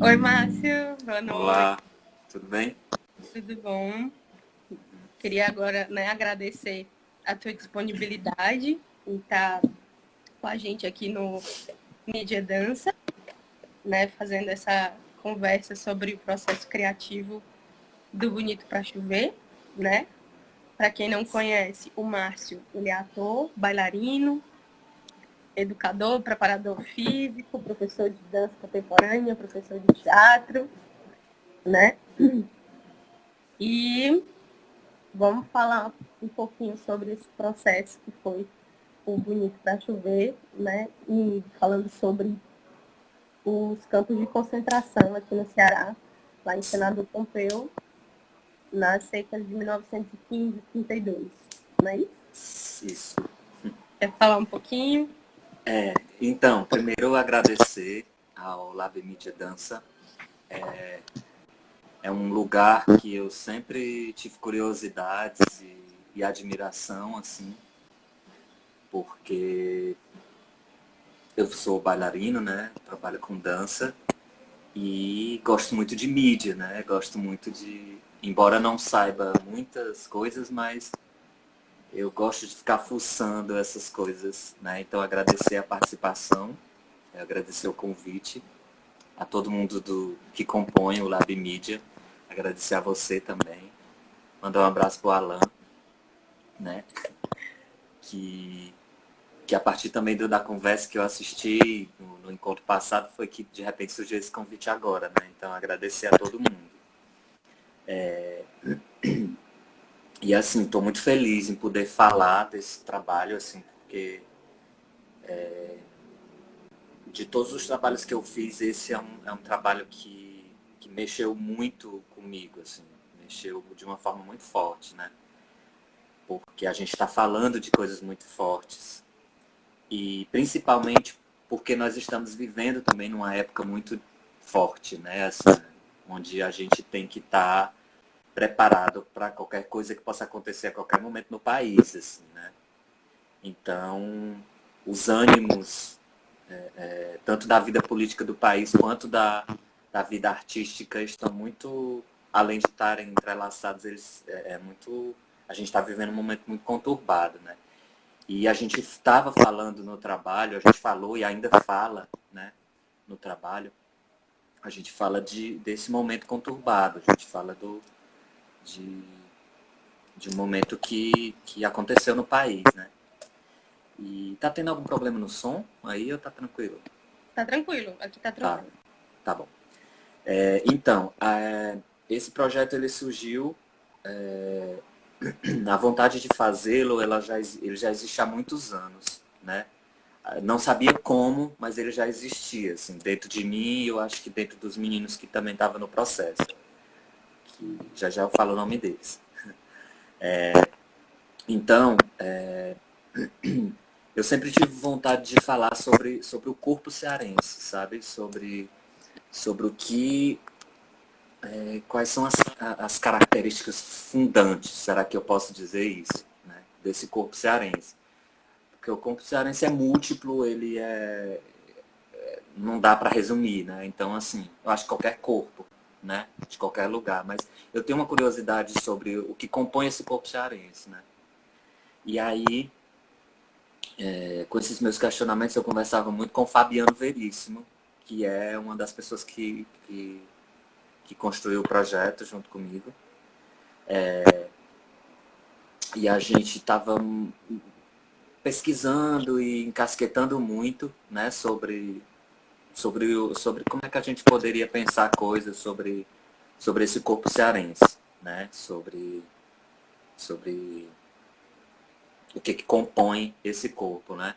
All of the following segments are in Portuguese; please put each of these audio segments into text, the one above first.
Oi, Márcio. Boa noite. Olá, tudo bem? Tudo bom? Queria agora, agradecer a tua disponibilidade em estar com a gente aqui no Mídia Dança, fazendo essa conversa sobre o processo criativo do Bonito para Chover, né? Para quem não conhece, o Márcio, ele é ator, bailarino, educador, preparador físico, professor de dança contemporânea, professor de teatro, né? E vamos falar um pouquinho sobre esse processo que foi o Bonito para Chover, né? E falando sobre os campos de concentração aqui no Ceará, lá em Senador Pompeu, nas secas de 1915 e 32, não é isso? Isso. Quer falar um pouquinho? Então, primeiro agradecer ao Lab Mídia Dança. É um lugar que eu sempre tive curiosidades e admiração, assim, porque eu sou bailarino, né? Trabalho com dança e gosto muito de mídia, né? Gosto muito de, embora não saiba muitas coisas, mas eu gosto de ficar fuçando essas coisas, né? Então agradecer a participação, agradecer o convite, a todo mundo que compõe o Lab Mídia, agradecer a você também, mandar um abraço pro Alan, né? Que a partir também da conversa que eu assisti no encontro passado foi que de repente surgiu esse convite agora, né? Então agradecer a todo mundo. E assim, estou muito feliz em poder falar desse trabalho, assim, porque de todos os trabalhos que eu fiz, esse é um trabalho que mexeu muito comigo, assim, mexeu de uma forma muito forte, né? Porque a gente está falando de coisas muito fortes e principalmente porque nós estamos vivendo também numa época muito forte, né? Assim, onde a gente tem que estar preparado para qualquer coisa que possa acontecer a qualquer momento no país, assim, né? Então, os ânimos tanto da vida política do país quanto da vida artística estão muito, além de estarem entrelaçados, eles muito, a gente está vivendo um momento muito conturbado, né? E a gente estava falando no trabalho, a gente falou e ainda fala, né, no trabalho, a gente fala desse momento conturbado, a gente fala de, de um momento que aconteceu no país, né? E tá tendo algum problema no som aí ou tá tranquilo? Tá tranquilo, aqui tá Tá, tranquilo. tá bom. Então, esse projeto ele surgiu, a vontade de fazê-lo, ele já existe há muitos anos, né? Não sabia como, mas ele já existia, assim, dentro de mim e eu acho que dentro dos meninos que também estavam no processo, que já já eu falo o nome deles. Então, eu sempre tive vontade de falar sobre o corpo cearense, sabe? Sobre o que quais são as características fundantes, será que eu posso dizer isso, né, desse corpo cearense? Porque o corpo cearense é múltiplo, não dá para resumir, né? Então, assim, eu acho que qualquer corpo, né, de qualquer lugar, mas eu tenho uma curiosidade sobre o que compõe esse corpo cearense, né? E aí, com esses meus questionamentos, eu conversava muito com o Fabiano Veríssimo, que é uma das pessoas que construiu o projeto junto comigo. E a gente estava pesquisando e encasquetando muito, né, sobre como é que a gente poderia pensar coisas sobre esse corpo cearense, né, sobre o que compõe esse corpo, né.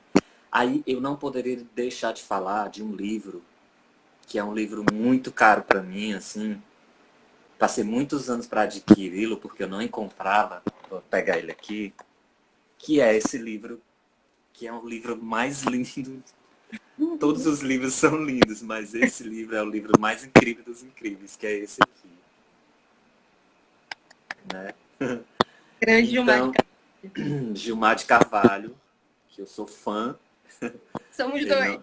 Aí eu não poderia deixar de falar de um livro que é um livro muito caro para mim, assim, passei muitos anos para adquiri-lo porque eu não encontrava, vou pegar ele aqui, que é esse livro que é o livro mais lindo. Todos os livros são lindos, mas esse livro é o livro mais incrível dos incríveis, que é esse aqui, né? Grande Gilmar de Então, Carvalho. Gilmar de Carvalho, que eu sou fã, Somos Ele dois. não...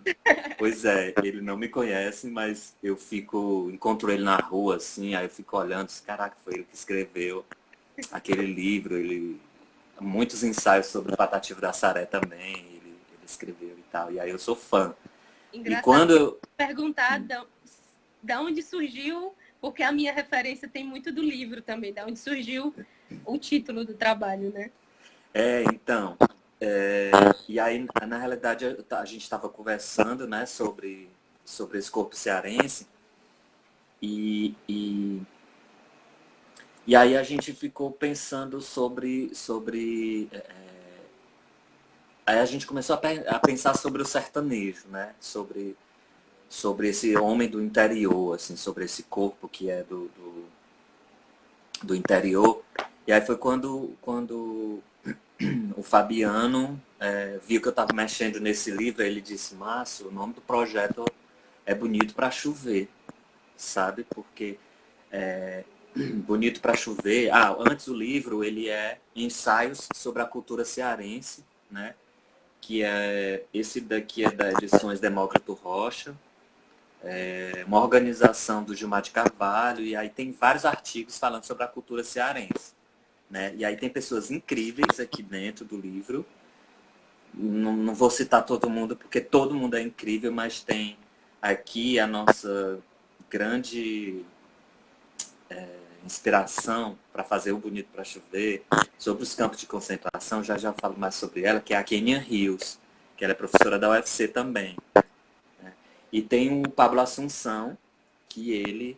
Pois é, ele não me conhece, mas eu encontro ele na rua, assim, aí eu fico olhando, caraca, foi ele que escreveu aquele livro, muitos ensaios sobre o Patativa da Saré também, ele escreveu e tal, e aí eu sou fã. E Engraçado quando eu... perguntar da onde surgiu, porque a minha referência tem muito do livro também, da onde surgiu o título do trabalho, né? Então, e aí, na realidade, a gente estava conversando, né, sobre esse corpo cearense, e aí a gente ficou pensando aí a gente começou a pensar sobre o sertanejo, né, sobre esse homem do interior, assim, sobre esse corpo que é do interior. E aí foi quando o Fabiano viu que eu estava mexendo nesse livro, ele disse, Márcio, o nome do projeto é Bonito para Chover, sabe? Porque Bonito para Chover... antes o livro, ele é ensaios sobre a cultura cearense, né? Que esse daqui é da Edições Demócrito Rocha, uma organização do Gilmar de Carvalho, e aí tem vários artigos falando sobre a cultura cearense. Né? E aí tem pessoas incríveis aqui dentro do livro. Não vou citar todo mundo, porque todo mundo é incrível, mas tem aqui a nossa grande inspiração para fazer o Bonito para Chover, sobre os campos de concentração, já falo mais sobre ela, que é a Kenia Rios, que ela é professora da UFC também. Né? E tem o Pablo Assunção, que ele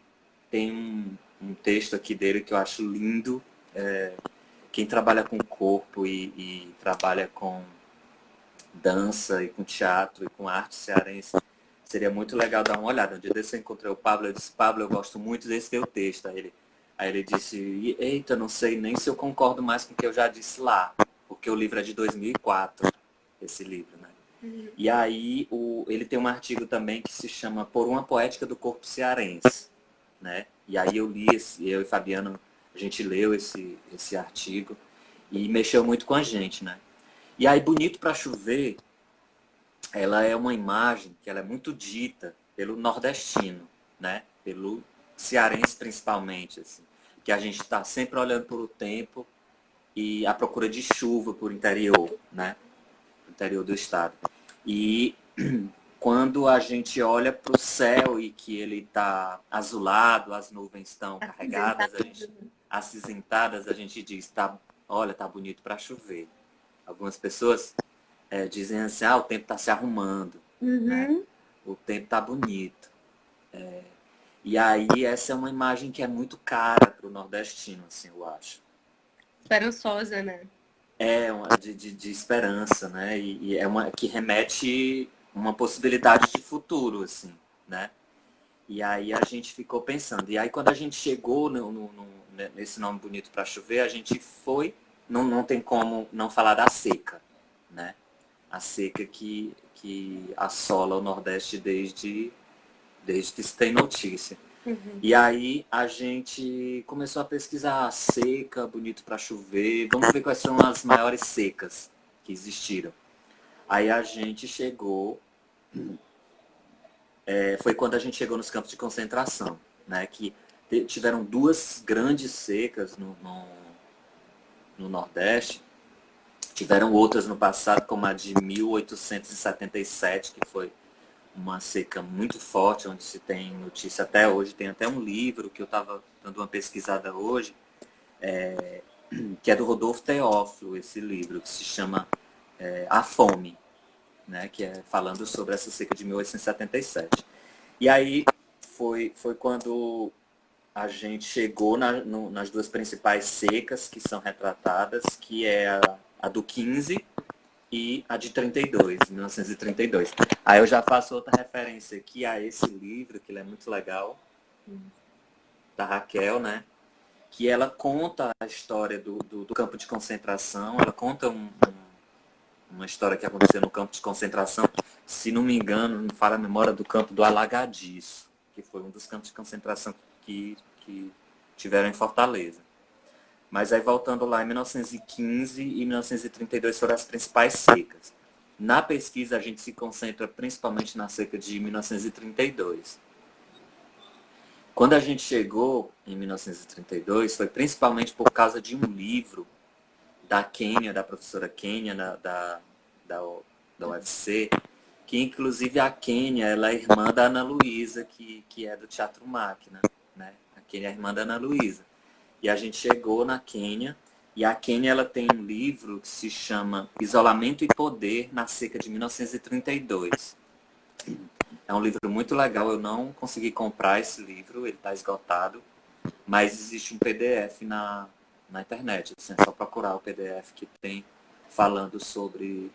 tem um texto aqui dele que eu acho lindo. Quem trabalha com corpo e trabalha com dança e com teatro e com arte cearense, seria muito legal dar uma olhada. Um dia desse eu encontrei o Pablo, eu disse, Pablo, eu gosto muito desse teu texto. Aí ele disse, eita, não sei nem se eu concordo mais com o que eu já disse lá, porque o livro é de 2004, esse livro, né? E aí ele tem um artigo também que se chama Por uma Poética do Corpo Cearense, né? E aí eu e Fabiano, a gente leu esse artigo e mexeu muito com a gente, né? E aí Bonito para Chover, ela é uma imagem que ela é muito dita pelo nordestino, né? Pelo cearense principalmente, assim, que a gente está sempre olhando para o tempo e à procura de chuva por interior, né? Pro interior do estado. E quando a gente olha para o céu e que ele está azulado, as nuvens estão carregadas, acinzentadas, a gente diz, olha, tá bonito para chover. Algumas pessoas dizem assim, o tempo está se arrumando, né? O tempo está bonito. E aí essa é uma imagem que é muito cara para o nordestino, assim, eu acho. Esperançosa, né? De esperança, né? E é uma que remete uma possibilidade de futuro, assim, né? E aí a gente ficou pensando. E aí quando a gente chegou nesse nome bonito para chover, a gente foi, não tem como não falar da seca, né? A seca que assola o Nordeste desde que se tem notícia. E aí a gente começou a pesquisar seca, bonito para chover, vamos ver quais são as maiores secas que existiram. Aí a gente chegou, foi quando a gente chegou nos campos de concentração, né, que tiveram duas grandes secas no Nordeste. Tiveram outras no passado, como a de 1877, que foi uma seca muito forte, onde se tem notícia até hoje. Tem até um livro que eu estava dando uma pesquisada hoje, que é do Rodolfo Teófilo, esse livro, que se chama A Fome, né, que é falando sobre essa seca de 1877. E aí foi quando a gente chegou nas duas principais secas que são retratadas, que é a do 15 e a de 32, 1932. Aí eu já faço outra referência aqui a esse livro, que ele é muito legal, da Raquel, né? Que ela conta a história do campo de concentração, ela conta uma história que aconteceu no campo de concentração, se não me engano, não fala a memória, do campo do Alagadiço, que foi um dos campos de concentração que tiveram em Fortaleza. Mas aí voltando lá, em 1915 e 1932 foram as principais secas. na pesquisa a gente se concentra principalmente na seca de 1932. Quando a gente chegou em 1932, foi principalmente por causa de um livro da Quênia, da professora Quênia, da UFC, que inclusive a Quênia, ela é irmã da Ana Luísa, que é do Teatro Máquina, né? A Quênia é irmã da Ana Luísa. E a gente chegou na Quênia, e a Quênia ela tem um livro que se chama Isolamento e Poder na Seca de 1932. É um livro muito legal, eu não consegui comprar esse livro, ele está esgotado, mas existe um PDF na internet, assim, é só procurar o PDF que tem falando sobre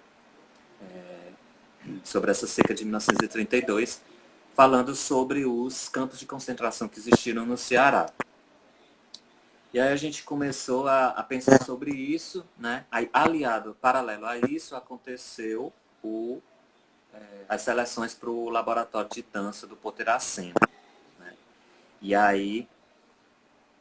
essa seca de 1932, falando sobre os campos de concentração que existiram no Ceará. E aí a gente começou a pensar sobre isso, né? Aí, aliado, paralelo a isso, aconteceu as seleções para o laboratório de dança do Poteracena, né? E aí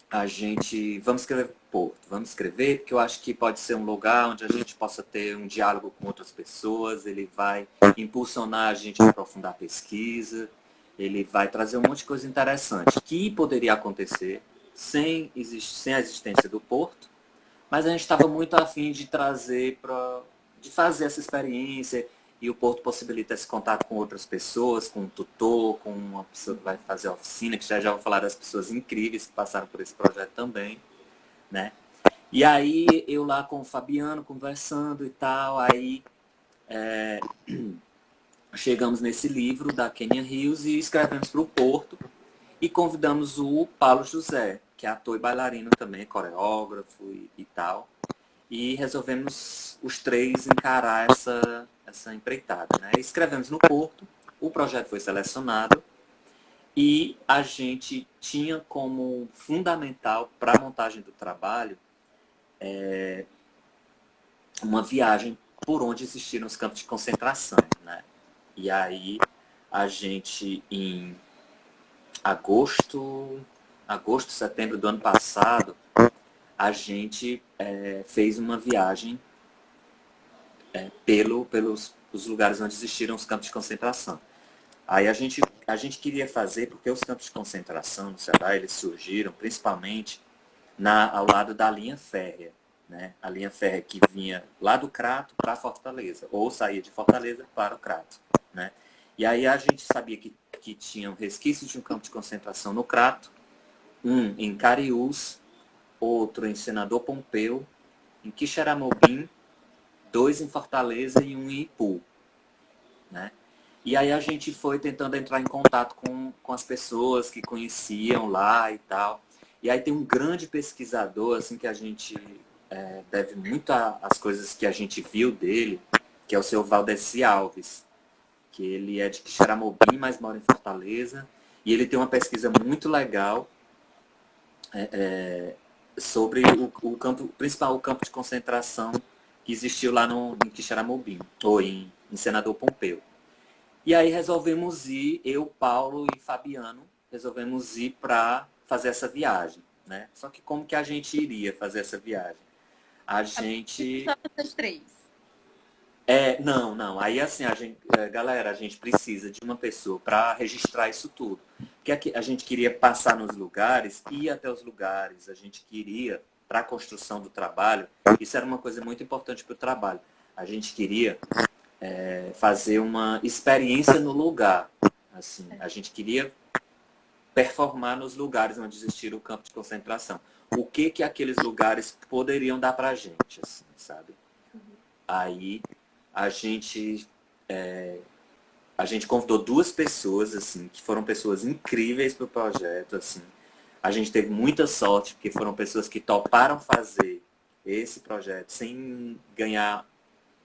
a gente, vamos escrever Porto, vamos escrever, porque eu acho que pode ser um lugar onde a gente possa ter um diálogo com outras pessoas, ele vai impulsionar a gente a aprofundar a pesquisa, ele vai trazer um monte de coisa interessante, que poderia acontecer sem a existência do Porto, mas a gente estava muito afim de trazer de fazer essa experiência, e o Porto possibilita esse contato com outras pessoas, com um tutor, com uma pessoa que vai fazer a oficina, que já vou falar das pessoas incríveis que passaram por esse projeto também, né? E aí eu lá com o Fabiano conversando e tal, aí chegamos nesse livro da Kenia Rios e escrevemos para o Porto e convidamos o Paulo José, que é ator e bailarino também, coreógrafo e tal. E resolvemos os três encarar essa empreitada, né? Escrevemos no Porto, o projeto foi selecionado e a gente tinha como fundamental para a montagem do trabalho uma viagem por onde existiram os campos de concentração, né? E aí a gente em agosto, setembro do ano passado, a gente fez uma viagem pelos os lugares onde existiram os campos de concentração. Aí a gente queria fazer, porque os campos de concentração no Ceará, eles surgiram principalmente ao lado da linha férrea, né? A linha férrea que vinha lá do Crato para Fortaleza, ou saía de Fortaleza para o Crato, né? E aí a gente sabia que tinham resquícios de um campo de concentração no Crato, um em Cariús, outro em Senador Pompeu, em Quixeramobim, 2 em Fortaleza e 1 em Ipu, né? E aí a gente foi tentando entrar em contato com as pessoas que conheciam lá e tal. E aí tem um grande pesquisador, assim, que a gente deve muito às coisas que a gente viu dele, que é o seu Valdeci Alves, que ele é de Quixeramobim, mas mora em Fortaleza. E ele tem uma pesquisa muito legal sobre o campo, principal o campo de concentração que existiu lá em Quixeramobim, ou em Senador Pompeu. E aí resolvemos ir, eu, Paulo e Fabiano, resolvemos ir para fazer essa viagem, né? Só que como que a gente iria fazer essa viagem? A gente... Só essas três. Não. Aí assim, galera, a gente precisa de uma pessoa para registrar isso tudo. Porque a gente queria passar nos lugares, ir até os lugares, a gente queria, para a construção do trabalho, isso era uma coisa muito importante para o trabalho. A gente queria fazer uma experiência no lugar. Assim, a gente queria performar nos lugares onde existia o campo de concentração. O que aqueles lugares poderiam dar para a gente, assim, sabe? Aí a gente convidou 2 pessoas, assim, que foram pessoas incríveis para o projeto, assim. A gente teve muita sorte, porque foram pessoas que toparam fazer esse projeto sem ganhar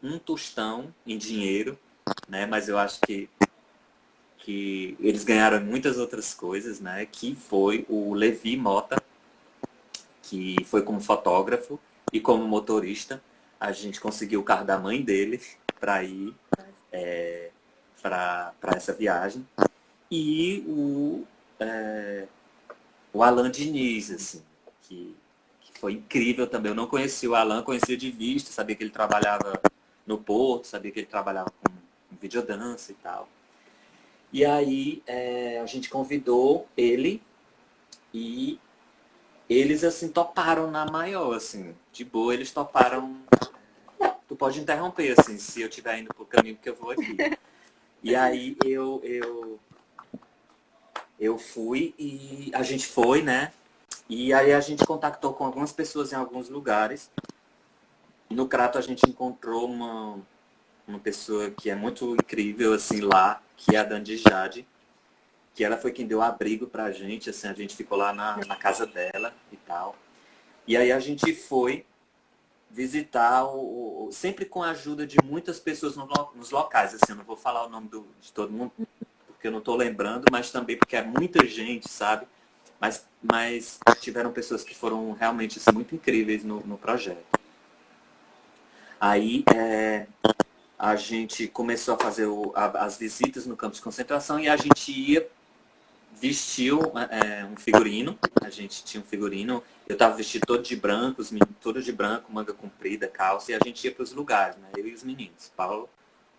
um tostão em dinheiro, né? Mas eu acho que eles ganharam muitas outras coisas, né? Que foi o Levi Mota, que foi como fotógrafo e como motorista. A gente conseguiu o carro da mãe dele para ir para essa viagem. E o Alan Diniz, assim, que foi incrível também. Eu não conhecia o Alan, conhecia de vista, sabia que ele trabalhava no Porto, sabia que ele trabalhava com videodança e tal. E aí a gente convidou ele e eles, assim, toparam na maior, assim, de boa, eles toparam. Tu pode interromper, assim, se eu estiver indo pro caminho que eu vou aqui. E aí eu fui e a gente foi, né? E aí a gente contactou com algumas pessoas em alguns lugares. No Crato a gente encontrou uma pessoa que é muito incrível, assim, lá, que é a Dandi Jade, que ela foi quem deu abrigo pra gente, assim, a gente ficou lá na casa dela e tal. E aí a gente foi visitar, sempre com a ajuda de muitas pessoas nos locais, assim, eu não vou falar o nome de todo mundo, porque eu não estou lembrando, mas também porque é muita gente, sabe? Mas tiveram pessoas que foram realmente assim, muito incríveis no projeto. Aí a gente começou a fazer as visitas no campo de concentração e a gente ia, vestiu um figurino, a gente tinha um figurino, eu estava vestido todo de branco, os meninos todos de branco, manga comprida, calça, e a gente ia para os lugares, né? Eu e os meninos,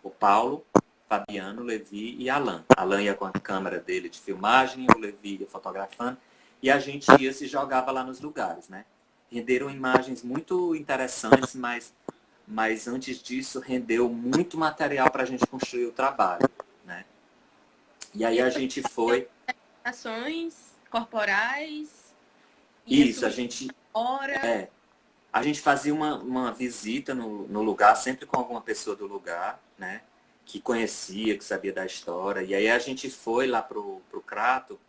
o Paulo, Fabiano, Levi e Alan. Alan ia com a câmera dele de filmagem, o Levi ia fotografando, e a gente ia se jogava lá nos lugares, né? Renderam imagens muito interessantes, mas antes disso rendeu muito material para a gente construir o trabalho, né? E aí a gente foi... Ações corporais. Isso, a gente fazia uma visita no lugar, sempre com alguma pessoa do lugar, né? Que conhecia, que sabia da história. E aí a gente foi lá pro Crato,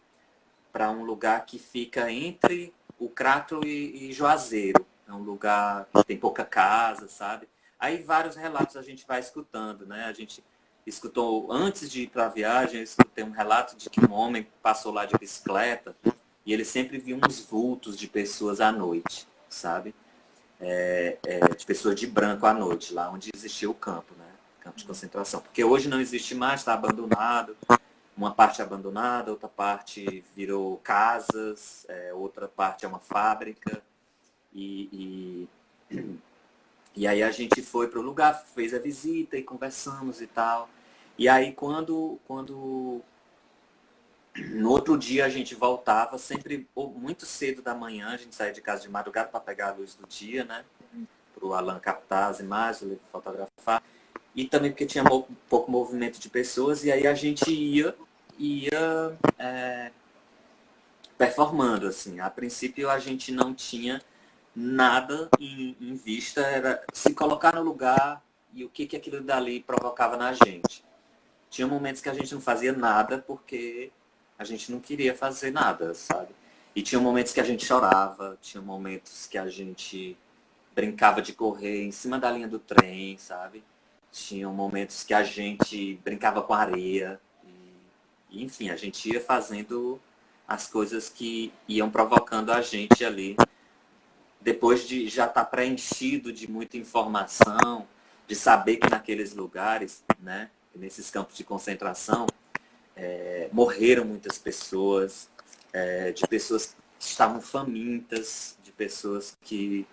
para um lugar que fica entre o Crato e Juazeiro. É um lugar que tem pouca casa, sabe? Aí vários relatos a gente vai escutando, né? A gente escutou, antes de ir para a viagem, eu escutei um relato de que um homem passou lá de bicicleta e ele sempre via uns vultos de pessoas à noite, sabe? De pessoas de branco à noite, lá onde existia o campo, né? Campo de concentração. Porque hoje não existe mais, está abandonado. Uma parte é abandonada, outra parte virou casas, outra parte é uma fábrica. E aí a gente foi para o lugar, fez a visita e conversamos e tal. E aí quando no outro dia a gente voltava, sempre muito cedo da manhã, a gente saía de casa de madrugada para pegar a luz do dia, né? Para o Alan captar as imagens, fotografar. E também porque tinha pouco movimento de pessoas, e aí a gente ia performando, assim. A princípio a gente não tinha nada em vista, era se colocar no lugar e o que aquilo dali provocava na gente. Tinha momentos que a gente não fazia nada porque a gente não queria fazer nada, sabe? E tinha momentos que a gente chorava, tinha momentos que a gente brincava de correr em cima da linha do trem, sabe? Tinha momentos que a gente brincava com areia. E, enfim, a gente ia fazendo as coisas que iam provocando a gente ali. Depois de já estar preenchido de muita informação, de saber que naqueles lugares, né, nesses campos de concentração, morreram muitas pessoas, de pessoas que estavam famintas, de pessoas que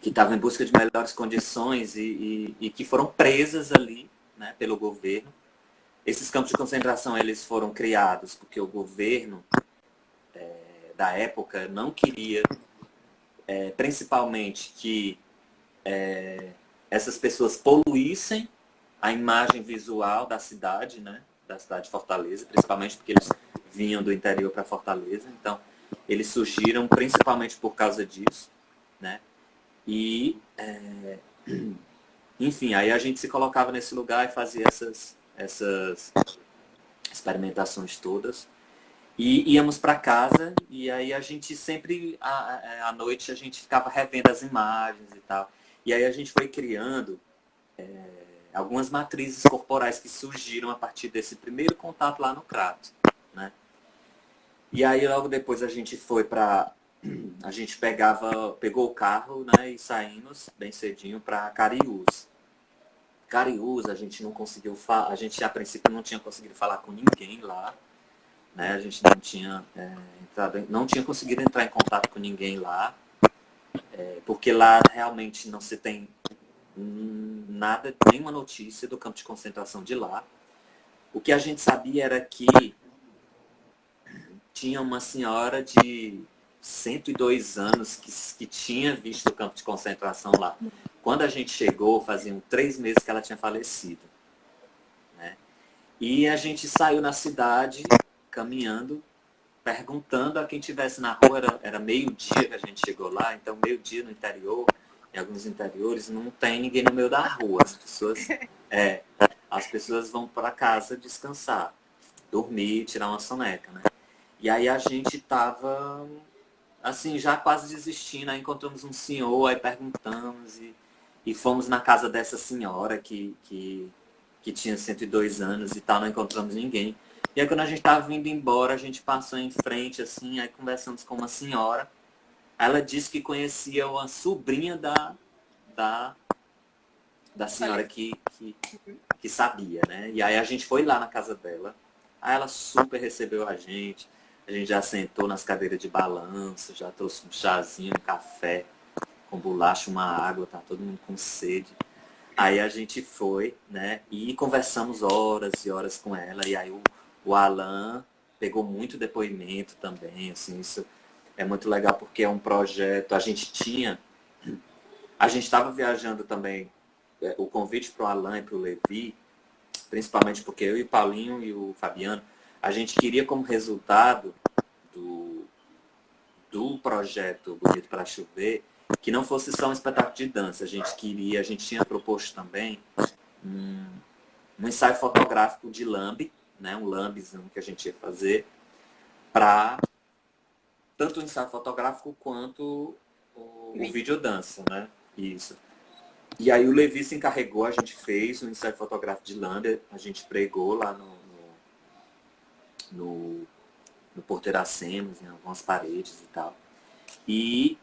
estavam em busca de melhores condições e que foram presas ali, né, pelo governo. Esses campos de concentração eles foram criados porque o governo da época não queria, principalmente, que essas pessoas poluíssem a imagem visual da cidade, né, da cidade de Fortaleza, principalmente porque eles vinham do interior para Fortaleza. Então, eles surgiram principalmente por causa disso, né? E, enfim, aí a gente se colocava nesse lugar e fazia essas experimentações todas. E íamos para casa e aí a gente sempre, à noite, a gente ficava revendo as imagens e tal. E aí a gente foi criando algumas matrizes corporais que surgiram a partir desse primeiro contato lá no Crato, né? E aí logo depois a gente foi para... A gente pegou o carro, né, e saímos bem cedinho para Cariús. Cariús, a gente não conseguiu falar, a gente a princípio não tinha conseguido falar com ninguém lá, né? A gente não tinha não tinha conseguido entrar em contato com ninguém lá, porque lá realmente não se tem nada, nenhuma notícia do campo de concentração de lá. O que a gente sabia era que tinha uma senhora de 102 anos que tinha visto o campo de concentração lá. Quando a gente chegou, faziam 3 meses que ela tinha falecido. Né? E a gente saiu na cidade, caminhando, perguntando a quem estivesse na rua. Era meio-dia que a gente chegou lá, então meio-dia no interior, em alguns interiores, não tem ninguém no meio da rua. As pessoas vão para casa descansar, dormir, tirar uma soneca, né? E aí a gente tava, assim, já quase desistindo. Aí encontramos um senhor, aí perguntamos e fomos na casa dessa senhora que tinha 102 anos e tal, não encontramos ninguém. E aí quando a gente tava vindo embora, a gente passou em frente, assim, aí conversamos com uma senhora. Ela disse que conhecia uma sobrinha da senhora que sabia, né? E aí a gente foi lá na casa dela. Aí ela super recebeu a gente. A gente já sentou nas cadeiras de balanço, já trouxe um chazinho, um café, com bolacha, uma água, tá todo mundo com sede. Aí a gente foi, né? E conversamos horas e horas com ela. E aí o Alan pegou muito depoimento também, assim, isso é muito legal porque é um projeto. A gente estava viajando também, o convite para o Alan e para o Levi, principalmente porque eu e o Paulinho e o Fabiano, a gente queria como resultado do projeto Bonito para Chover, que não fosse só um espetáculo de dança. A gente tinha proposto também um ensaio fotográfico de lambe, né, um lambezão que a gente ia fazer, para tanto o ensaio fotográfico quanto o videodança, né? Isso. E aí o Levi se encarregou, a gente fez um ensaio fotográfico de lambe, a gente pregou lá no Porto Iracema, em algumas paredes e tal. E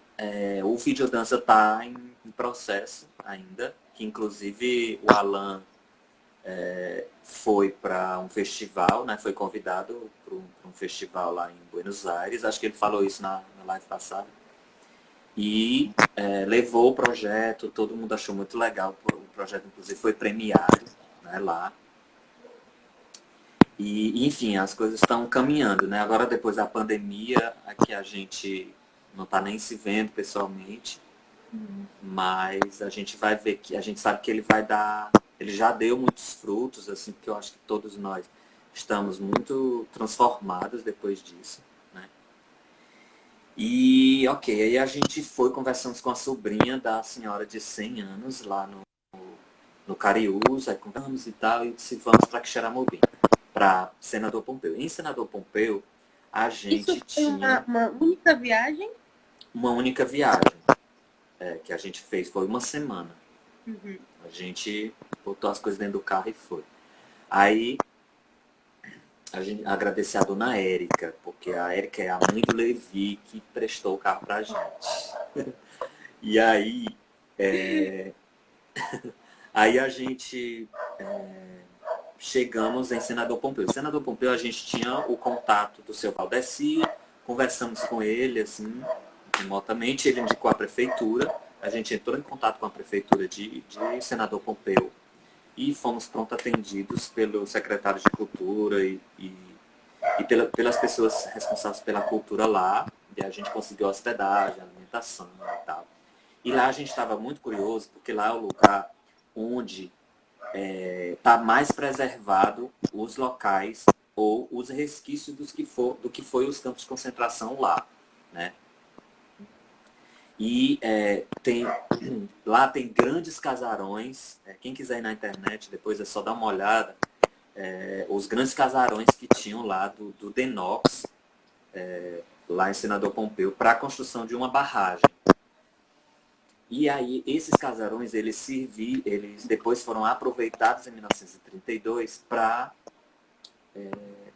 o videodança está em processo ainda, que inclusive o Alan foi para um festival, né? Foi convidado para um festival lá em Buenos Aires, acho que ele falou isso na live passada. E levou o projeto, todo mundo achou muito legal, o projeto inclusive foi premiado, né, lá. E, enfim, as coisas estão caminhando, né? Agora, depois da pandemia, aqui a gente não está nem se vendo pessoalmente, mas a gente vai ver que a gente sabe que ele já deu muitos frutos, assim, porque eu acho que todos nós estamos muito transformados depois disso, né? E, ok, aí a gente foi, conversamos com a sobrinha da senhora de 100 anos lá no Cariús, aí conversamos e tal, e disse, vamos para Quixeramobim, para Senador Pompeu. Em Senador Pompeu, a gente tinha uma única viagem? Uma única viagem que a gente fez, foi uma semana. A gente botou as coisas dentro do carro e foi. Aí a gente agradecer a dona Érica, porque a Érica é a mãe do Levi que prestou o carro pra gente. E aí aí a gente chegamos em Senador Pompeu. Em Senador Pompeu a gente tinha o contato do seu Valdeci, conversamos com ele assim, remotamente, ele indicou a prefeitura, a gente entrou em contato com a prefeitura de Senador Pompeu e fomos pronto atendidos pelo secretário de Cultura e pelas pessoas responsáveis pela cultura lá, e a gente conseguiu hospedagem, alimentação e tal. E lá a gente estava muito curioso, porque lá é o lugar onde está mais preservado os locais ou os resquícios do que foi os campos de concentração lá, né? E lá tem grandes casarões, quem quiser ir na internet depois é só dar uma olhada, os grandes casarões que tinham lá do Denox, lá em Senador Pompeu, para a construção de uma barragem. E aí esses casarões, eles depois foram aproveitados em 1932 para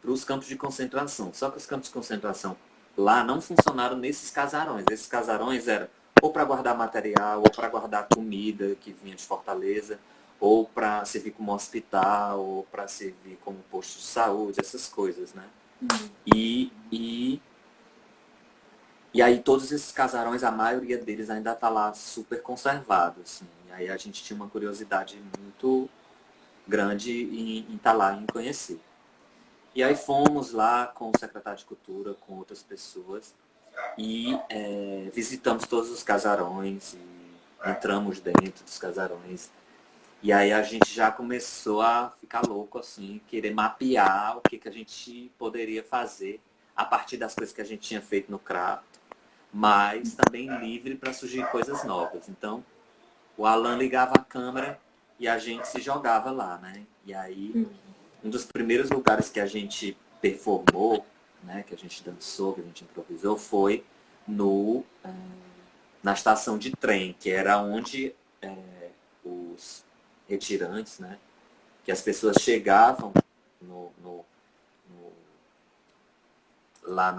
os campos de concentração. Só que os campos de concentração lá não funcionaram nesses casarões. Esses casarões eram ou para guardar material, ou para guardar comida que vinha de Fortaleza, ou para servir como hospital, ou para servir como posto de saúde, essas coisas, né? E aí todos esses casarões, a maioria deles ainda está lá super conservado, assim. E aí a gente tinha uma curiosidade muito grande em estar lá, em conhecer. E aí fomos lá com o secretário de Cultura, com outras pessoas, e visitamos todos os casarões, e entramos dentro dos casarões. E aí a gente já começou a ficar louco, assim, querer mapear o que a gente poderia fazer a partir das coisas que a gente tinha feito no Crato, mas também livre para surgir coisas novas. Então, o Alan ligava a câmera e a gente se jogava lá, né? E aí, um dos primeiros lugares que a gente performou, né, que a gente dançou, que a gente improvisou, foi na estação de trem, que era onde os retirantes, né, que as pessoas chegavam lá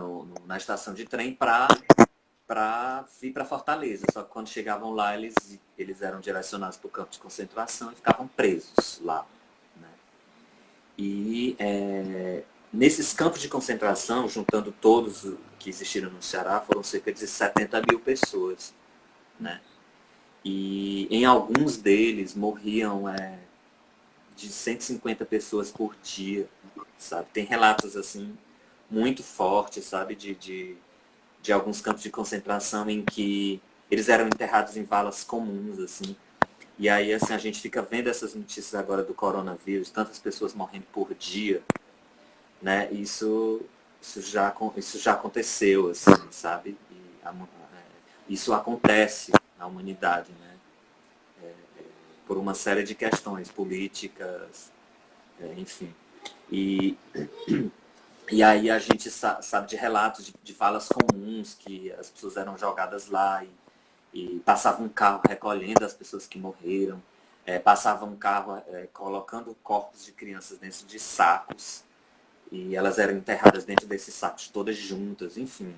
na estação de trem para vir para Fortaleza. Só que quando chegavam lá, eles eram direcionados para o campo de concentração e ficavam presos lá. Né? E nesses campos de concentração, juntando todos que existiram no Ceará, foram cerca de 70 mil pessoas. Né? E em alguns deles morriam de 150 pessoas por dia, sabe? Tem relatos assim muito fortes, sabe, de alguns campos de concentração em que eles eram enterrados em valas comuns, assim. E aí, assim, a gente fica vendo essas notícias agora do coronavírus, tantas pessoas morrendo por dia, né? Isso já aconteceu, assim, sabe? Isso acontece na humanidade, né? Por uma série de questões políticas, enfim. E aí a gente sabe de relatos de falas comuns, que as pessoas eram jogadas lá e passava um carro recolhendo as pessoas que morreram, passava um carro colocando corpos de crianças dentro de sacos, e elas eram enterradas dentro desses sacos todas juntas, enfim,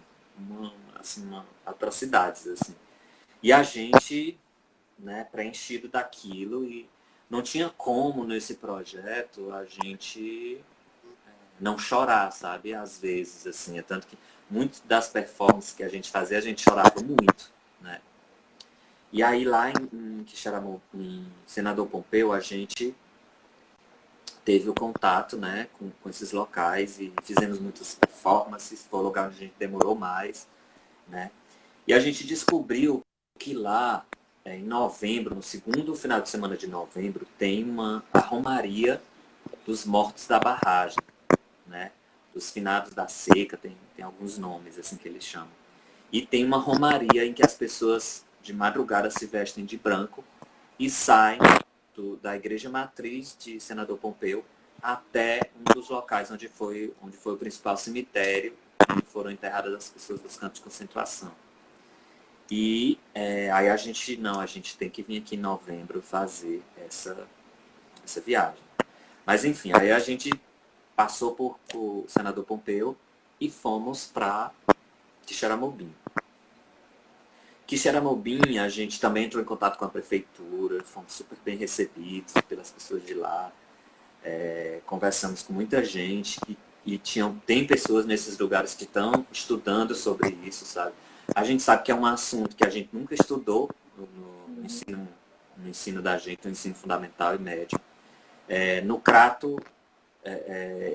atrocidades, assim. E a gente, né, preenchido daquilo, e não tinha como nesse projeto a gente não chorar, sabe? Às vezes, assim, é tanto que muitas das performances que a gente fazia, a gente chorava muito, né? E aí lá em Senador Pompeu, a gente teve o contato, né, com esses locais e fizemos muitas performances, foi o lugar onde a gente demorou mais, né? E a gente descobriu que lá, em novembro, no segundo final de semana de novembro, tem a Romaria dos Mortos da Barragem, né? Dos finados da seca, tem alguns nomes assim que eles chamam. E tem uma romaria em que as pessoas de madrugada se vestem de branco e saem da igreja matriz de Senador Pompeu até um dos locais onde foi o principal cemitério, onde foram enterradas as pessoas dos campos de concentração. E aí a gente tem que vir aqui em novembro fazer essa viagem. Mas enfim, aí a gente passou por Senador Pompeu e fomos para Quixeramobim. Quixeramobim, a gente também entrou em contato com a prefeitura, fomos super bem recebidos pelas pessoas de lá, conversamos com muita gente e tem pessoas nesses lugares que estão estudando sobre isso, sabe? A gente sabe que é um assunto que a gente nunca estudou no ensino da gente, no ensino fundamental e médio. No Crato,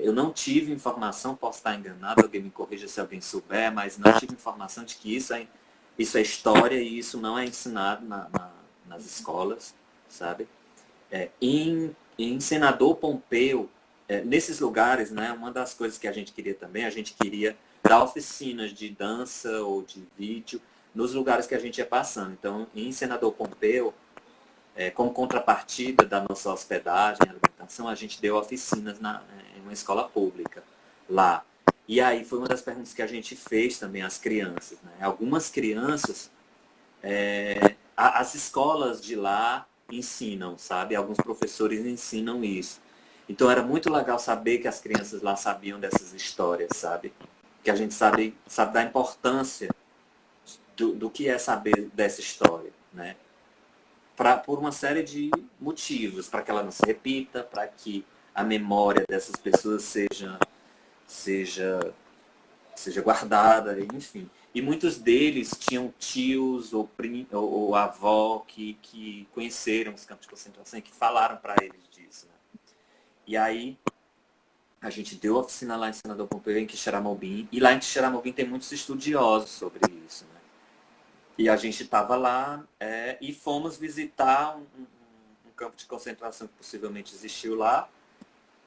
eu não tive informação, posso estar enganado, alguém me corrija se alguém souber, mas não tive informação de que isso é história e isso não é ensinado nas escolas, sabe? Em Senador Pompeu, nesses lugares, né, uma das coisas que a gente queria dar oficinas de dança ou de vídeo nos lugares que a gente ia passando. Então, em Senador Pompeu, como contrapartida da nossa hospedagem e alimentação, a gente deu oficinas em uma escola pública lá. E aí foi uma das perguntas que a gente fez também às crianças. Né? Algumas crianças, as escolas de lá ensinam, sabe? Alguns professores ensinam isso. Então era muito legal saber que as crianças lá sabiam dessas histórias, sabe? Que a gente sabe da importância do que é saber dessa história, né? Por uma série de motivos, para que ela não se repita, para que a memória dessas pessoas seja seja guardada, enfim. E muitos deles tinham tios ou avó que conheceram os campos de concentração e que falaram para eles disso. Né? E aí a gente deu oficina lá em Senador Pompeu, em Quixeramobim, e lá em Quixeramobim tem muitos estudiosos sobre isso. Né? E a gente estava lá e fomos visitar um campo de concentração que possivelmente existiu lá,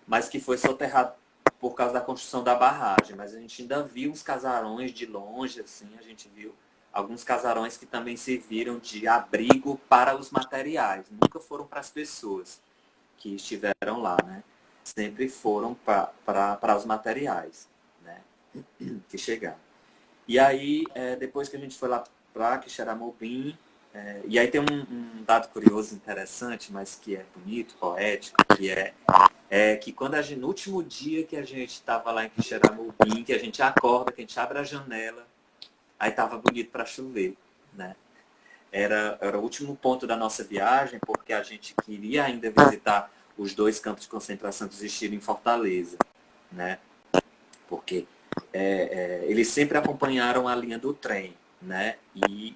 mas que foi soterrado por causa da construção da barragem. Mas a gente ainda viu uns casarões de longe, assim, a gente viu alguns casarões que também serviram de abrigo para os materiais. Nunca foram para as pessoas que estiveram lá, né? Sempre foram para os materiais, né? Que chegaram. E aí, depois que a gente foi lá para Quixeramobim, e aí tem um dado curioso, interessante, mas que é bonito, poético, que é que quando no último dia que a gente estava lá em Quixeramobim, que a gente acorda, que a gente abre a janela, aí estava bonito para chover, né? Era o último ponto da nossa viagem, porque a gente queria ainda visitar os 2 campos de concentração que existiram em Fortaleza, né? Porque eles sempre acompanharam a linha do trem, né? E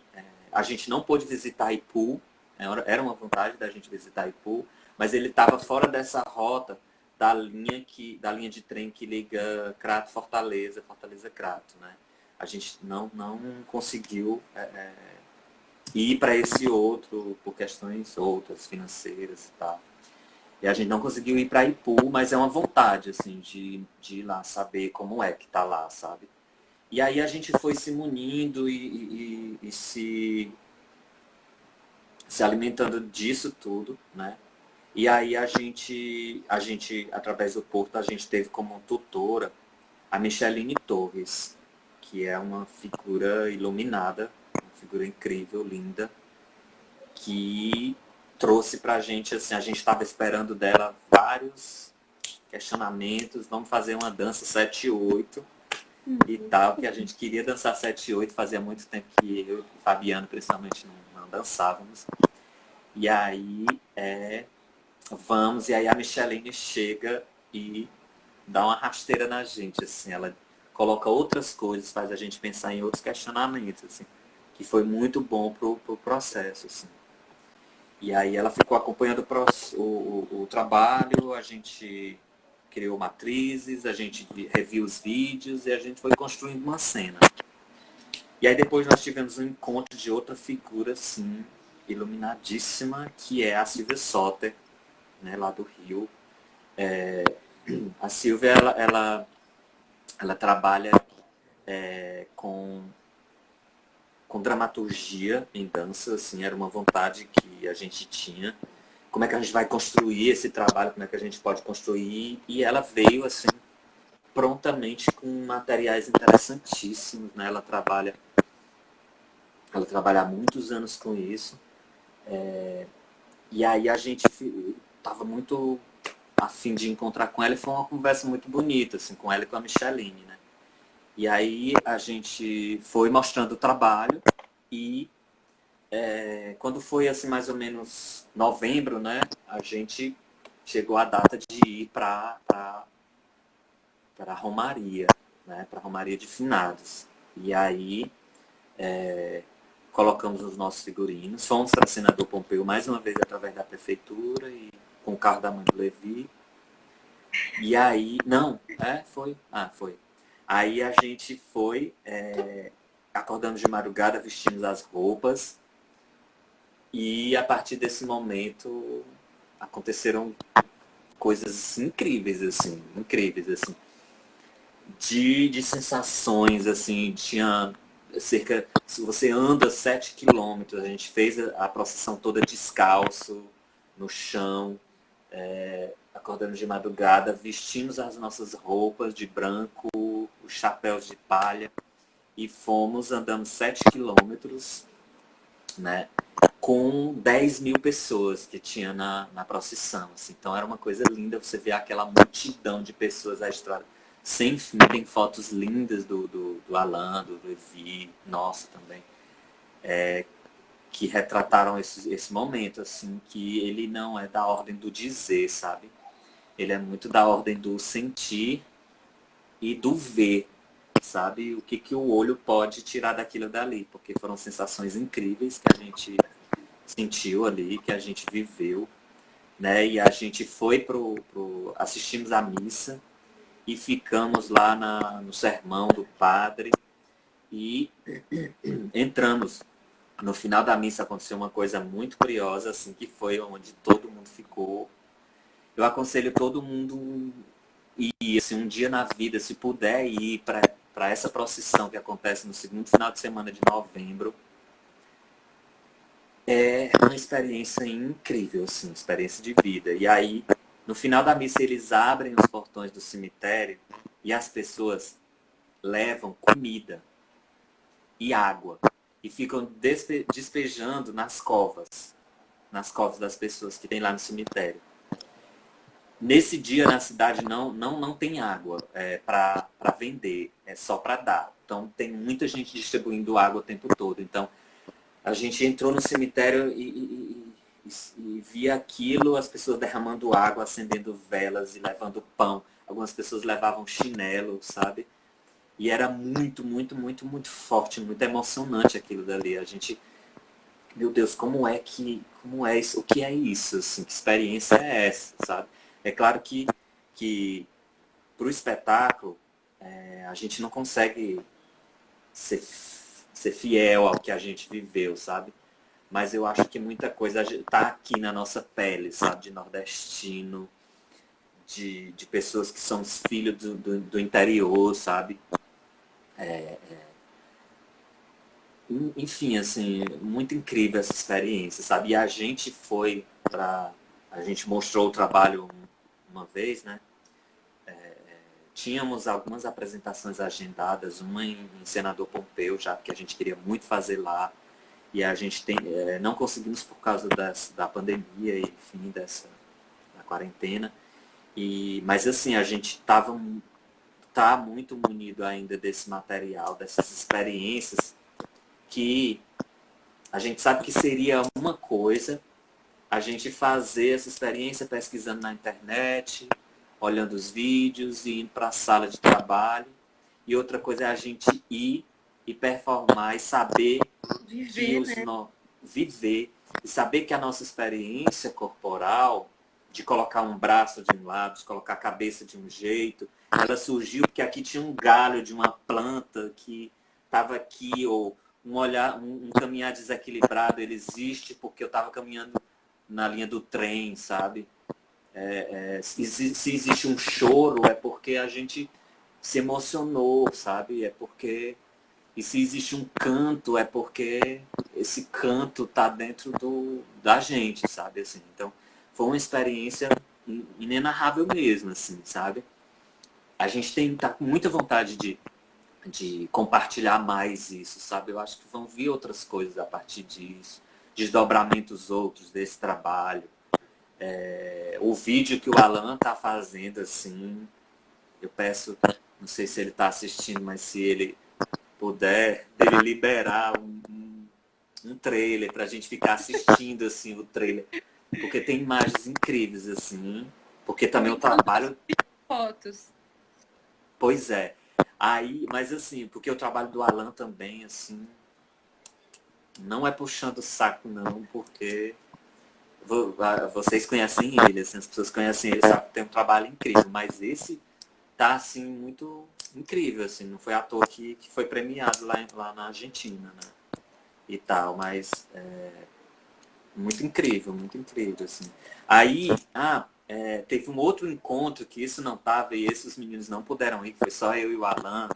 a gente não pôde visitar Ipu, era uma vontade da gente visitar Ipu, mas ele estava fora dessa rota da linha de trem que liga Crato Fortaleza, Fortaleza Crato, né? A gente não conseguiu ir para esse outro por questões outras financeiras e tal. E a gente não conseguiu ir para Ipu, mas é uma vontade assim de ir lá saber como é que tá lá, sabe? E aí a gente foi se munindo e se alimentando disso tudo, né? E aí a gente, através do Porto, a gente teve como tutora a Micheline Torres, que é uma figura iluminada, uma figura incrível, linda, que trouxe pra gente, assim, a gente estava esperando dela vários questionamentos, vamos fazer uma dança 7/8 e tal, que a gente queria dançar 7/8, fazia muito tempo que eu e o Fabiano, principalmente, não dançávamos. E aí, vamos, e aí a Micheline chega e dá uma rasteira na gente, assim, ela coloca outras coisas, faz a gente pensar em outros questionamentos, assim, que foi muito bom pro processo, assim. E aí ela ficou acompanhando o trabalho, a gente criou matrizes, a gente reviu os vídeos e a gente foi construindo uma cena. E aí depois nós tivemos um encontro de outra figura, assim, iluminadíssima, que é a Silvia Soter, né, lá do Rio. A Silvia, ela trabalha com dramaturgia em dança, assim, era uma vontade que a gente tinha. Como é que a gente vai construir esse trabalho, como é que a gente pode construir, e ela veio, assim, prontamente com materiais interessantíssimos, né? Ela trabalha há muitos anos com isso, e aí a gente estava muito a fim de encontrar com ela, e foi uma conversa muito bonita, assim, com ela e com a Micheline, né? E aí a gente foi mostrando o trabalho e quando foi assim mais ou menos novembro, né, a gente chegou à data de ir para Romaria, né, para Romaria de Finados. E aí colocamos os nossos figurinos, fomos para Senador Pompeu mais uma vez através da prefeitura e com o carro da mãe do Levi. E aí, não, foi. Foi. Aí a gente foi, acordamos de madrugada, vestimos as roupas, e a partir desse momento aconteceram coisas incríveis, assim, de sensações, assim, tinha cerca, se você anda 7 quilômetros, a gente fez a procissão toda descalço, no chão, acordando de madrugada, vestimos as nossas roupas de branco, os chapéus de palha, e fomos andando 7 quilômetros, né, com 10 mil pessoas que tinha na procissão. Assim. Então era uma coisa linda você ver aquela multidão de pessoas à estrada. Sem fim, tem fotos lindas do Alan, do Levi, nossa também, que retrataram esse momento, assim, que ele não é da ordem do dizer, sabe? Ele é muito da ordem do sentir e do ver. sabe? O que, que o olho pode tirar daquilo dali, porque foram sensações incríveis que a gente sentiu ali, que a gente viveu, né? E a gente foi assistimos à missa e ficamos lá no sermão do padre e entramos. No final da missa aconteceu uma coisa muito curiosa, assim, que foi onde todo mundo ficou. Eu aconselho todo mundo ir, assim, um dia na vida, se puder ir para essa procissão que acontece no segundo final de semana de novembro. É uma experiência incrível, assim, experiência de vida. E aí, no final da missa, eles abrem os portões do cemitério e as pessoas levam comida e água e ficam despejando nas covas das pessoas que tem lá no cemitério. Nesse dia na cidade não tem água para vender, é só para dar. Então tem muita gente distribuindo água o tempo todo. Então a gente entrou no cemitério e via aquilo, as pessoas derramando água, acendendo velas e levando pão. Algumas pessoas levavam chinelo, sabe? E era muito, muito, muito, muito forte, muito emocionante aquilo dali. A gente, meu Deus, como é isso? O que é isso? Assim, que experiência é essa, sabe? É claro que para o espetáculo, a gente não consegue ser fiel ao que a gente viveu, sabe? Mas eu acho que muita coisa está aqui na nossa pele, sabe? De nordestino, de pessoas que são os filhos do interior, sabe? Enfim, assim, muito incrível essa experiência, sabe? E a gente a gente mostrou o trabalho uma vez, né? Tínhamos algumas apresentações agendadas, uma em Senador Pompeu, já que a gente queria muito fazer lá. E a gente não conseguimos por causa da pandemia, enfim, da quarentena. Mas assim, a gente tá muito munido ainda desse material, dessas experiências, que a gente sabe que seria uma coisa a gente fazer essa experiência pesquisando na internet, olhando os vídeos e indo para a sala de trabalho. E outra coisa é a gente ir e performar e saber Viver, né? Viver e saber que a nossa experiência corporal, de colocar um braço de um lado, de colocar a cabeça de um jeito, ela surgiu porque aqui tinha um galho de uma planta que estava aqui, ou um caminhar desequilibrado, ele existe porque eu estava caminhando na linha do trem, sabe? Se existe um choro, é porque a gente se emocionou, sabe? E se existe um canto, é porque esse canto tá dentro da gente, sabe? Assim, então, foi uma experiência inenarrável mesmo, assim, sabe? A gente tá com muita vontade de compartilhar mais isso, sabe? Eu acho que vão vir outras coisas a partir disso, desdobramentos outros desse trabalho. O vídeo que o Alan tá fazendo, assim, eu peço, não sei se ele tá assistindo, mas se ele puder, dele liberar um trailer pra gente ficar assistindo, assim, o trailer. Porque tem imagens incríveis, assim. Porque também o trabalho... Fotos. Pois é. Aí, mas assim, porque o trabalho do Alan também, assim, não é puxando o saco, não, porque vocês conhecem ele, assim, as pessoas conhecem ele, sabe que tem um trabalho incrível, mas esse tá, assim, muito incrível, assim, não foi à toa que foi premiado lá na Argentina, né, e tal, mas muito incrível, assim. Aí, teve um outro encontro que isso não tava, e esses meninos não puderam ir, foi só eu e o Alan,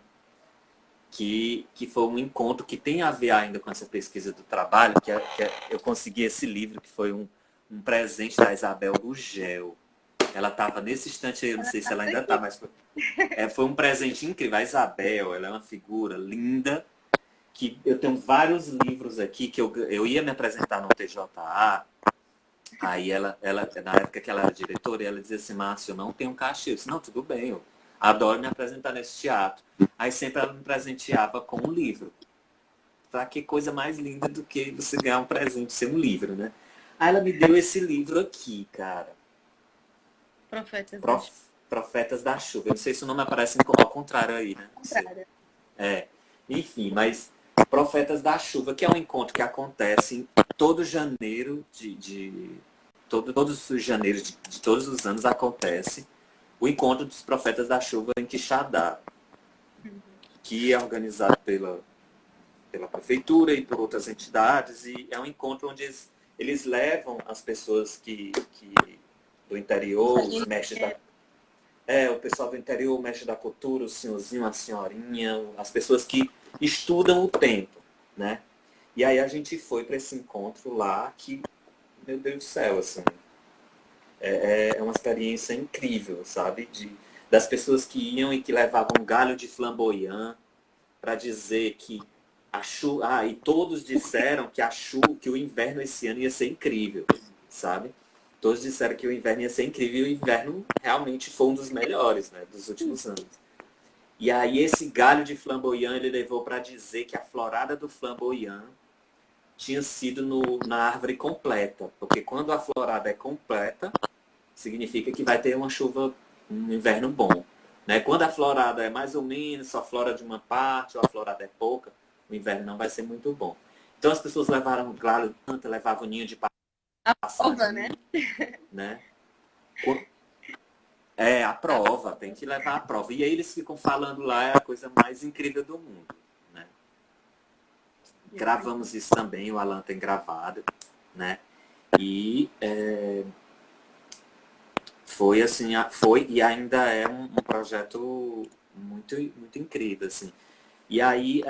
que foi um encontro que tem a ver ainda com essa pesquisa do trabalho, eu consegui esse livro, que foi um presente da Isabel Gugel. Ela estava nesse instante aí, eu não sei se ela ainda está, mas foi um presente incrível. A Isabel, ela é uma figura linda, que eu tenho vários livros aqui, que eu ia me apresentar no TJA, aí ela, na época que ela era diretora, ela dizia assim, Márcio, eu não tenho cachê. Eu disse, não, tudo bem, eu adoro me apresentar nesse teatro. Aí sempre ela me presenteava com um livro. Pra que coisa mais linda do que você ganhar um presente, ser um livro, né? Aí ela me deu esse livro aqui, cara. Profetas Profetas da Chuva. Eu não sei se o nome aparece ao contrário aí, né? da Chuva. É, enfim, mas Profetas da Chuva, que é um encontro que acontece em todo janeiro todos os janeiros de todos os anos acontece o encontro dos Profetas da Chuva em Quixadá, que é organizado pela prefeitura e por outras entidades, e é um encontro onde eles levam as pessoas do interior, os mestres o pessoal do interior, o mestre da cultura, o senhorzinho, a senhorinha, as pessoas que estudam o tempo, né? E aí a gente foi para esse encontro lá que, meu Deus do céu, assim, é uma experiência incrível, sabe? Das pessoas que iam e que levavam um galho de flamboyant para dizer que e todos disseram que o inverno esse ano ia ser incrível, sabe? Todos disseram que o inverno ia ser incrível e o inverno realmente foi um dos melhores, né, dos últimos anos. E aí esse galho de flamboyant ele levou para dizer que a florada do flamboyant tinha sido na árvore completa, porque quando a florada é completa, significa que vai ter uma chuva, um inverno bom. Né? Quando a florada é mais ou menos, só flora de uma parte, ou a florada é pouca, o inverno não vai ser muito bom. Então as pessoas levaram galho de planta, levavam ninho de passarinho, né? É, a prova, tem que levar a prova. E aí eles ficam falando lá, é a coisa mais incrível do mundo. Né? Gravamos isso também, o Alan tem gravado. Né? E foi assim, foi e ainda é um projeto muito, muito incrível. Assim. E aí,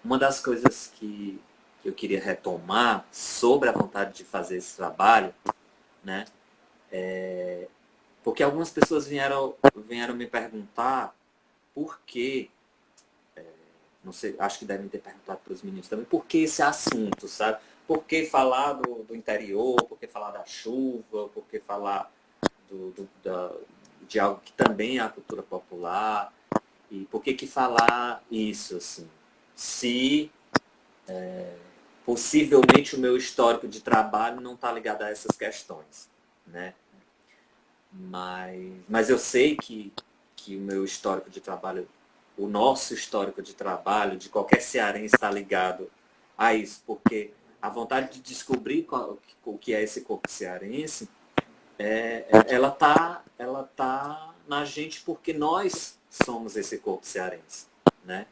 uma das coisas que eu queria retomar sobre a vontade de fazer esse trabalho, né? Porque algumas pessoas vieram me perguntar por que, não sei, acho que devem ter perguntado para os meninos também, por que esse assunto, sabe? Por que falar do interior, por que falar da chuva, por que falar de algo que também é a cultura popular, e por que falar isso, assim? Se possivelmente o meu histórico de trabalho não está ligado a essas questões, né? Mas eu sei que o meu histórico de trabalho, o nosso histórico de trabalho, de qualquer cearense está ligado a isso, porque a vontade de descobrir o que é esse corpo cearense, ela tá na gente porque nós somos esse corpo cearense, né?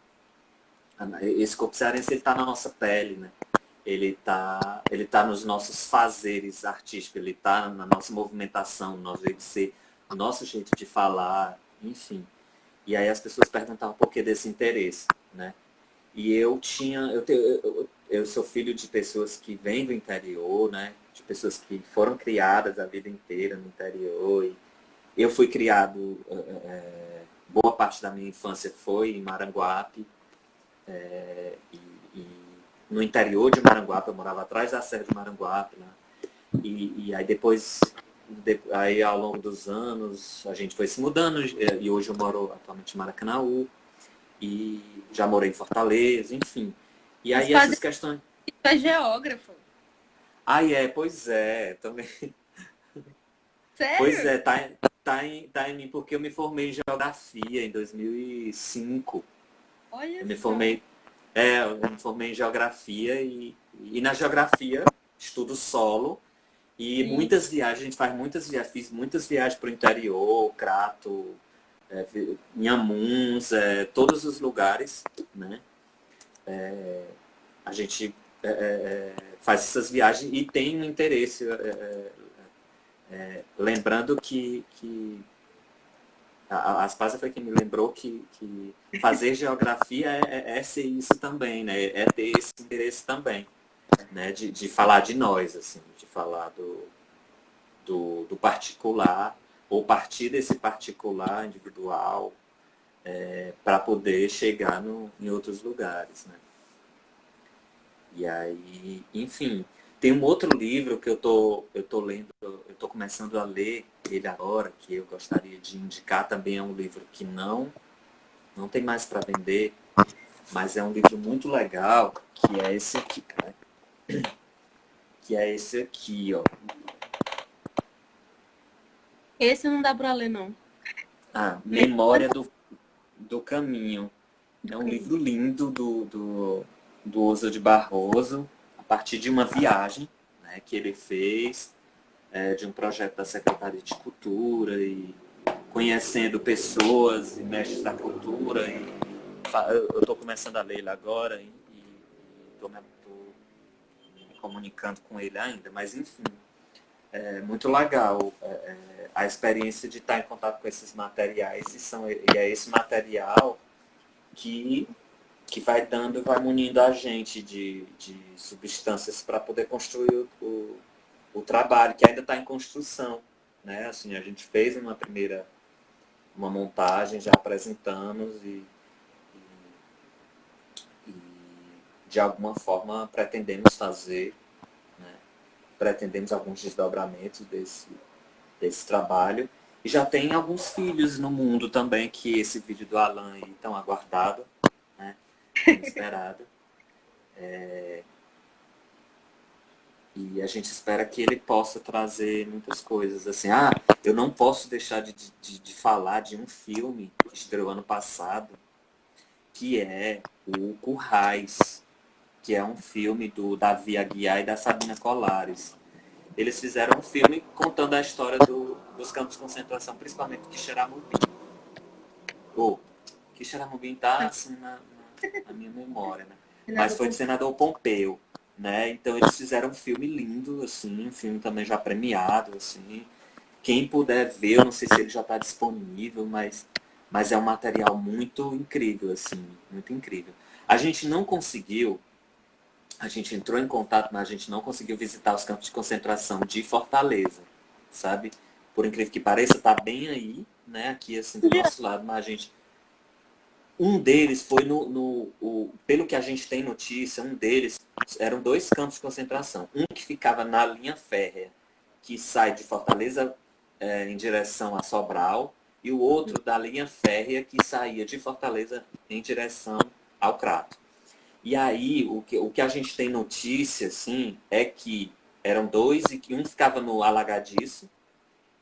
Esse corpo cearense está na nossa pele, né? Ele tá nos nossos fazeres artísticos, ele está na nossa movimentação, no nosso jeito de ser, no nosso jeito de falar, enfim. E aí as pessoas perguntavam por que desse interesse, né? E eu sou filho de pessoas que vêm do interior, né? De pessoas que foram criadas a vida inteira no interior. E eu fui criado, boa parte da minha infância foi em Maranguape, e no interior de Maranguape, eu morava atrás da Serra de Maranguape, né? E aí depois, aí ao longo dos anos, a gente foi se mudando, e hoje eu moro atualmente em Maracanaú, e já morei em Fortaleza, enfim. E aí essas questões... Tu é geógrafo. Pois é, também. Sério? Pois é, tá em mim, porque eu me formei em geografia em 2005. Olha Eu me só. formei, eu me formei em geografia e na geografia estudo solo e Sim. muitas viagens, a gente faz muitas viagens, fiz muitas viagens para o interior, Crato, Inhamuns, todos os lugares, né? A gente faz essas viagens e tem um interesse, lembrando que a Aspásia foi quem me lembrou que fazer geografia é ser isso também, né? É ter esse interesse também, né? De falar de nós, assim, de falar do particular, ou partir desse particular individual, para poder chegar em outros lugares, né? E aí, enfim, tem um outro livro que eu tô lendo, eu tô começando a ler ele agora, que eu gostaria de indicar também, é um livro que não tem mais para vender, mas é um livro muito legal, que é esse aqui, cara. Que é esse aqui, ó. Esse não dá pra ler, não. Memória do Caminho. É um livro lindo do Oso de Barroso, a partir de uma viagem, né, que ele fez, de um projeto da Secretaria de Cultura, e conhecendo pessoas e mestres da cultura. Eu estou começando a ler ele agora e estou me comunicando com ele ainda, mas enfim, é muito legal a experiência de estar em contato com esses materiais, e é esse material que vai munindo a gente de substâncias para poder construir o trabalho, que ainda está em construção. Né? Assim, a gente fez uma montagem, já apresentamos e de alguma forma pretendemos fazer, né? Pretendemos alguns desdobramentos desse trabalho. E já tem alguns filhos no mundo também, que esse vídeo do Alan aí tão aguardado, né? Tão esperado. E a gente espera que ele possa trazer muitas coisas. Assim, eu não posso deixar de falar de um filme que estreou ano passado, que é o Currais, que é um filme do Davi Aguiar e da Sabina Colares. Eles fizeram um filme contando a história dos campos de concentração, principalmente de Xeramubim. Quixeramobim está assim na minha memória, né? Mas foi de Senador Pompeu, né? Então eles fizeram um filme lindo, assim, um filme também já premiado, assim. Quem puder ver, eu não sei se ele já está disponível, mas é um material muito incrível, assim, muito incrível. A gente não conseguiu, a gente entrou em contato, mas a gente não conseguiu visitar os campos de concentração de Fortaleza, sabe? Por incrível que pareça, tá bem aí, né? Aqui, assim, do nosso lado, mas a gente... Um deles foi pelo que a gente tem notícia, um deles eram 2 campos de concentração. Um que ficava na linha férrea, que sai de Fortaleza em direção a Sobral, e o outro da linha férrea que saía de Fortaleza em direção ao Crato. E aí, o que a gente tem notícia, assim, é que eram 2 e que um ficava no Alagadiço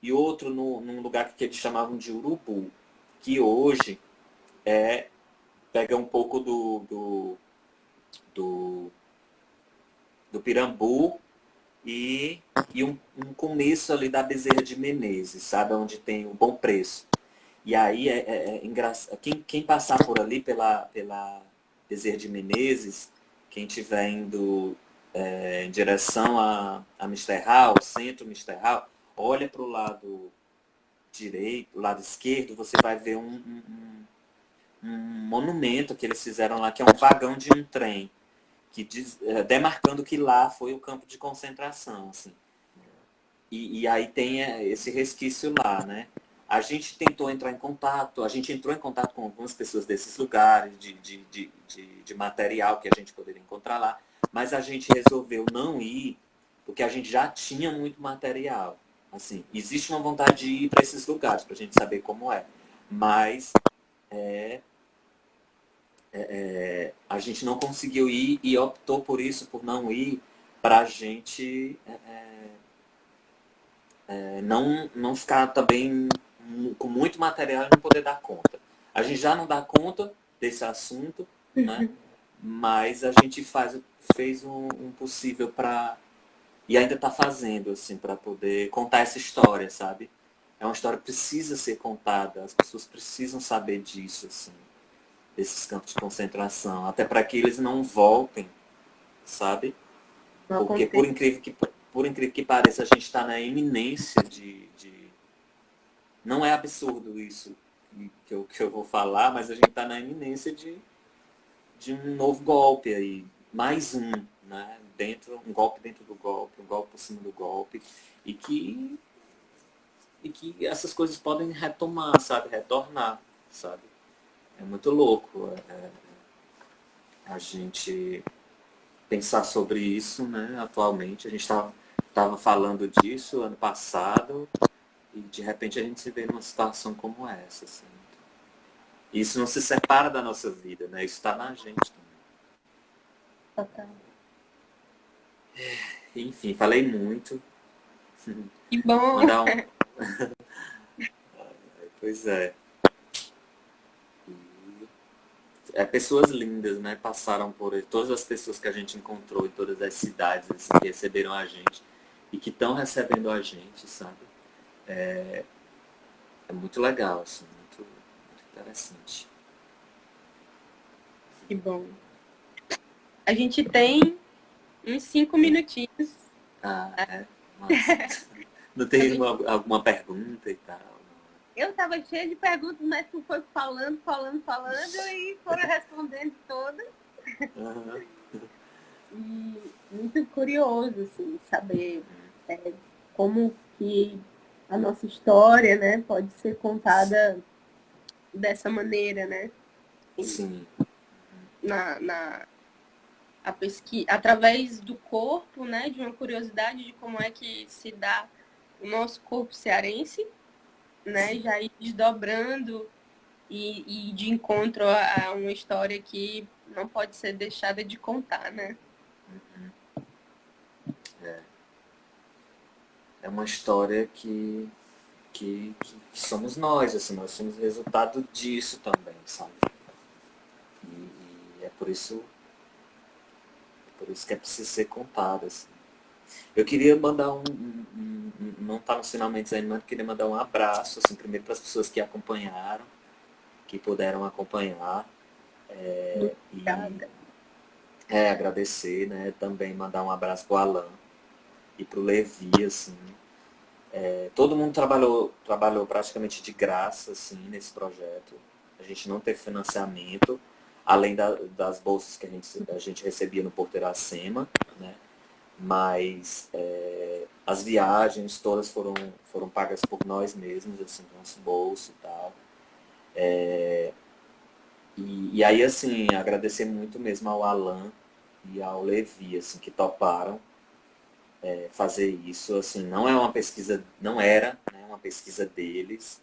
e outro num lugar que eles chamavam de Urubu, que hoje pega um pouco do Pirambu e um começo ali da Bezerra de Menezes, sabe? Onde tem o Bom Preço. E aí é engraçado. Quem passar por ali pela Bezerra de Menezes, quem estiver indo em direção a Misterral, centro Misterral, olha para o lado direito, lado esquerdo, você vai ver um monumento que eles fizeram lá, que é um vagão de um trem, que demarcando que lá foi o campo de concentração. Assim. E aí tem esse resquício lá, né? A gente tentou entrar em contato, a gente entrou em contato com algumas pessoas desses lugares, de material que a gente poderia encontrar lá, mas a gente resolveu não ir, porque a gente já tinha muito material. Assim, existe uma vontade de ir para esses lugares, para a gente saber como é. Mas a gente não conseguiu ir e optou por isso, por não ir, para a gente não ficar também com muito material e não poder dar conta. A gente já não dá conta desse assunto, né? Mas a gente fez um possível para... E ainda está fazendo, assim, para poder contar essa história, sabe? É uma história que precisa ser contada, as pessoas precisam saber disso, assim, desses campos de concentração, até para que eles não voltem, sabe? Porque por incrível que pareça, a gente está na iminência não é absurdo isso que eu vou falar, mas a gente está na iminência de um novo golpe aí, mais um, né? Um golpe dentro do golpe, um golpe por cima do golpe, e que essas coisas podem retomar, sabe? Retornar, sabe? É muito louco a gente pensar sobre isso, né? Atualmente, a gente estava falando disso ano passado, e de repente a gente se vê numa situação como essa. Assim. Isso não se separa da nossa vida, né? Isso está na gente também. Enfim, falei muito. Que bom! Pois é. pessoas lindas, né? Passaram por todas as pessoas que a gente encontrou em todas as cidades, assim, que receberam a gente e que estão recebendo a gente, sabe? É muito legal, assim, muito interessante. Que bom. A gente tem uns 5 minutinhos. Ah, massa. Não tem alguma pergunta e tal? Eu estava cheia de perguntas, mas tu foi falando e foram respondendo todas. Uhum. E muito curioso, assim, saber como que a nossa história, né, pode ser contada dessa maneira, né? Sim. A pesquisa, através do corpo, né, de uma curiosidade de como é que se dá o nosso corpo cearense, né, já ir desdobrando e de encontro a uma história que não pode ser deixada de contar, né? É uma história que somos nós, assim, nós somos resultado disso também, sabe? E é por isso que é preciso ser contado, assim. Eu queria mandar não está nos finalmente ainda, mas eu queria mandar um abraço, assim, primeiro para as pessoas que acompanharam, que puderam acompanhar. Obrigada. Agradecer, né? Também mandar um abraço pro Alan e pro Levi, assim. Todo mundo trabalhou praticamente de graça, assim, nesse projeto. A gente não teve financiamento, além das bolsas que a gente recebia no Porto Iracema, né? Mas as viagens todas foram pagas por nós mesmos, assim, do nosso bolso e tal. E aí, assim, agradecer muito mesmo ao Alan e ao Levi, assim, que toparam fazer isso. Assim, não é uma pesquisa, não era, né, uma pesquisa deles.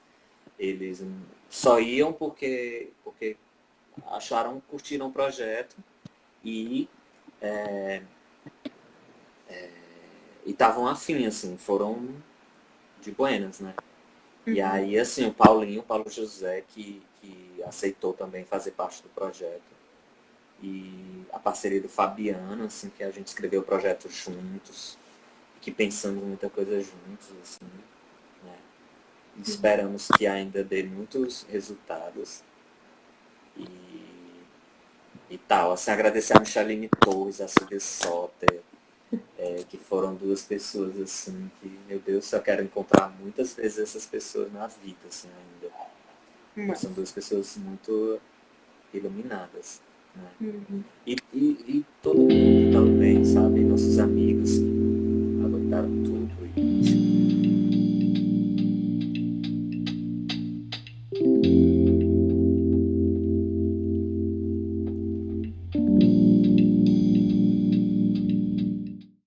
Eles só iam porque curtiram o projeto e estavam afim, assim, foram de buenas, né? E aí, assim, o Paulo José, que aceitou também fazer parte do projeto. E a parceria do Fabiano, assim, que a gente escreveu o projeto juntos, que pensamos muita coisa juntos, assim, né? E esperamos que ainda dê muitos resultados. E tal, assim, agradecer a Micheline Torres, a Silvia Soter, que foram duas pessoas, assim, que, meu Deus, eu quero encontrar muitas vezes essas pessoas na vida, assim, ainda. São duas pessoas muito iluminadas, né? E todo mundo também, sabe? Nossos amigos que aguentaram tudo. E